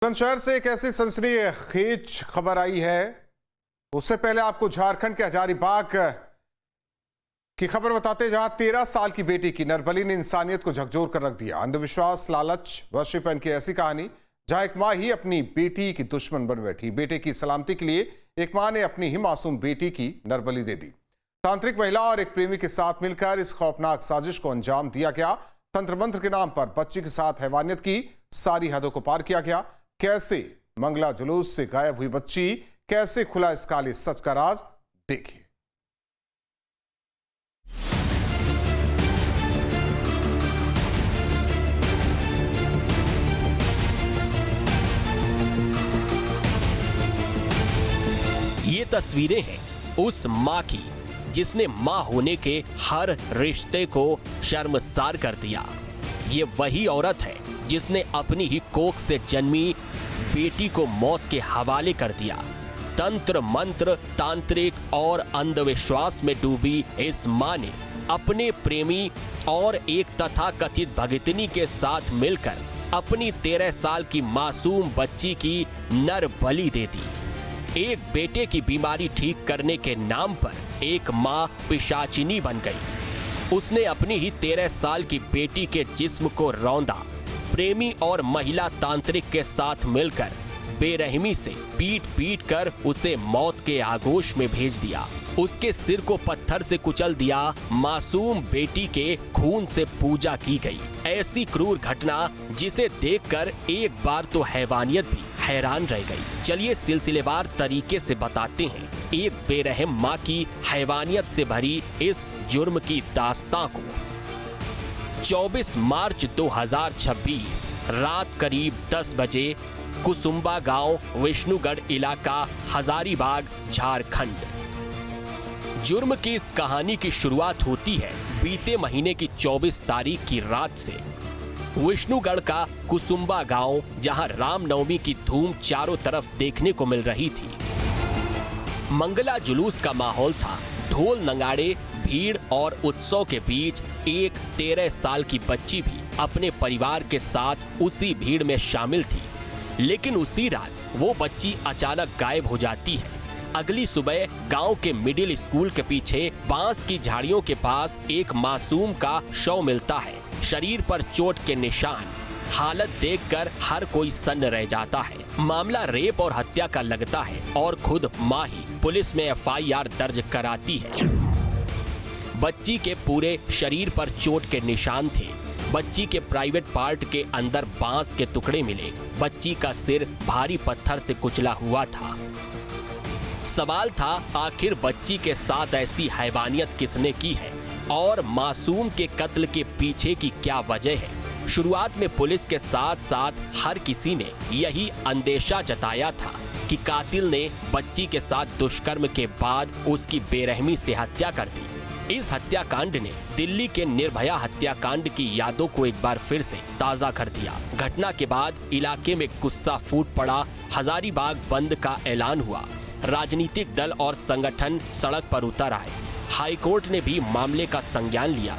बुलंदशहर से एक ऐसी सनसनीखेज खबर आई है। उससे पहले आपको झारखंड के हजारीबाग की खबर बताते, जहां 13 साल की बेटी की नरबली ने इंसानियत को झकझोर कर रख दिया। अंधविश्वास, लालच, वर्शिपन की ऐसी कहानी जहां एक मां ही अपनी बेटी की दुश्मन बन बैठी। बेटे की सलामती के लिए एक मां ने अपनी ही मासूम बेटी की नरबली दे दी। तांत्रिक महिला और एक प्रेमी के साथ मिलकर इस खौफनाक साजिश को अंजाम दिया गया। तंत्र मंत्र के नाम पर बच्ची के साथ हैवानियत की सारी हदों को पार किया गया। कैसे मंगला जुलूस से गायब हुई बच्ची, कैसे खुला इस काले सच का राज, देखिए। ये तस्वीरें हैं उस मां की जिसने मां होने के हर रिश्ते को शर्मसार कर दिया। ये वही औरत है जिसने अपनी ही कोख से जन्मी बेटी को मौत के हवाले कर दिया। तंत्र मंत्र, तांत्रिक और अंधविश्वास में डूबी इस मां ने अपने प्रेमी और एक तथाकथित भगितनी के साथ मिलकर अपनी 13 साल की मासूम बच्ची की नर बलि दे दी। एक बेटे की बीमारी ठीक करने के नाम पर एक मां पिशाचिनी बन गई। उसने अपनी ही 13 साल की बेटी के जिस्म को रौंदा। प्रेमी और महिला तांत्रिक के साथ मिलकर बेरहमी से पीट पीट कर उसे मौत के आगोश में भेज दिया। उसके सिर को पत्थर से कुचल दिया। मासूम बेटी के खून से पूजा की गई। ऐसी क्रूर घटना जिसे देखकर एक बार तो हैवानियत भी हैरान रह गई। चलिए सिलसिलेवार तरीके से बताते हैं एक बेरहम माँ की हैवानियत से भरी इस जुर्म की दास्तां को। 24 मार्च 2026 रात करीब 10 बजे कुसुम्बा गांव, विष्णुगढ़ इलाका, हजारीबाग, झारखंड। जुर्म की इस कहानी की शुरुआत होती है बीते महीने की 24 तारीख की रात से। विष्णुगढ़ का कुसुम्बा गांव, जहां रामनवमी की धूम चारों तरफ देखने को मिल रही थी। मंगला जुलूस का माहौल था। ढोल, नगाड़े, भीड़ और उत्सव के बीच एक 13 साल की बच्ची भी अपने परिवार के साथ उसी भीड़ में शामिल थी। लेकिन उसी रात वो बच्ची अचानक गायब हो जाती है। अगली सुबह गांव के मिडिल स्कूल के पीछे बांस की झाड़ियों के पास एक मासूम का शव मिलता है। शरीर पर चोट के निशान। हालत देखकर हर कोई सन्न रह जाता है। मामला रेप और हत्या का लगता है और खुद मां ही पुलिस में FIR दर्ज कराती है। बच्ची के पूरे शरीर पर चोट के निशान थे। बच्ची के प्राइवेट पार्ट के अंदर बांस के टुकड़े मिले। बच्ची का सिर भारी पत्थर से कुचला हुआ था। सवाल था, आखिर बच्ची के साथ ऐसी हैवानियत किसने की है और मासूम के कत्ल के पीछे की क्या वजह है। शुरुआत में पुलिस के साथ साथ हर किसी ने यही अंदेशा जताया था कि कातिल ने बच्ची के साथ दुष्कर्म के बाद उसकी बेरहमी से हत्या कर दी। इस हत्याकांड ने दिल्ली के निर्भया हत्याकांड की यादों को एक बार फिर से ताजा कर दिया। घटना के बाद इलाके में गुस्सा फूट पड़ा। हजारीबाग बंद का ऐलान हुआ। राजनीतिक दल और संगठन सड़क पर उतर आए। हाईकोर्ट ने भी मामले का संज्ञान लिया।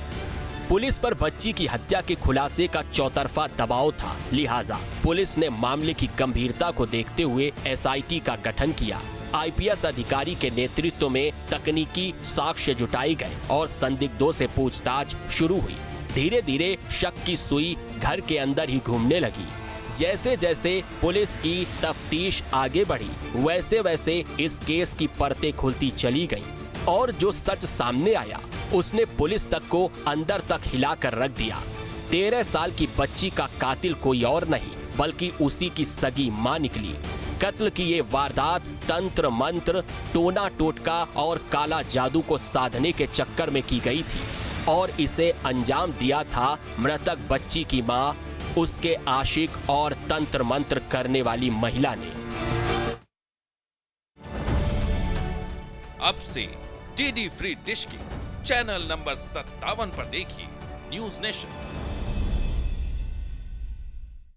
पुलिस पर बच्ची की हत्या के खुलासे का चौतरफा दबाव था, लिहाजा पुलिस ने मामले की गंभीरता को देखते हुए SIT का गठन किया। IPS अधिकारी के नेतृत्व में तकनीकी साक्ष्य जुटाए गए और संदिग्धों से पूछताछ शुरू हुई। धीरे धीरे शक की सुई घर के अंदर ही घूमने लगी। जैसे जैसे पुलिस की तफ्तीश आगे बढ़ी, वैसे वैसे इस केस की परतें खुलती चली गईं और जो सच सामने आया उसने पुलिस तक को अंदर तक हिलाकर रख दिया। 13 साल की बच्ची का कातिल कोई और नहीं बल्कि उसी की सगी मां निकली। कत्ल की ये वारदात तंत्र मंत्र, टोना टोटका और काला जादू को साधने के चक्कर में की गई थी और इसे अंजाम दिया था मृतक बच्ची की मां, उसके आशिक और तंत्र मंत्र करने वाली महिला ने। अब से DD फ्री डिश की चैनल नंबर 57 पर देखिए न्यूज नेशन।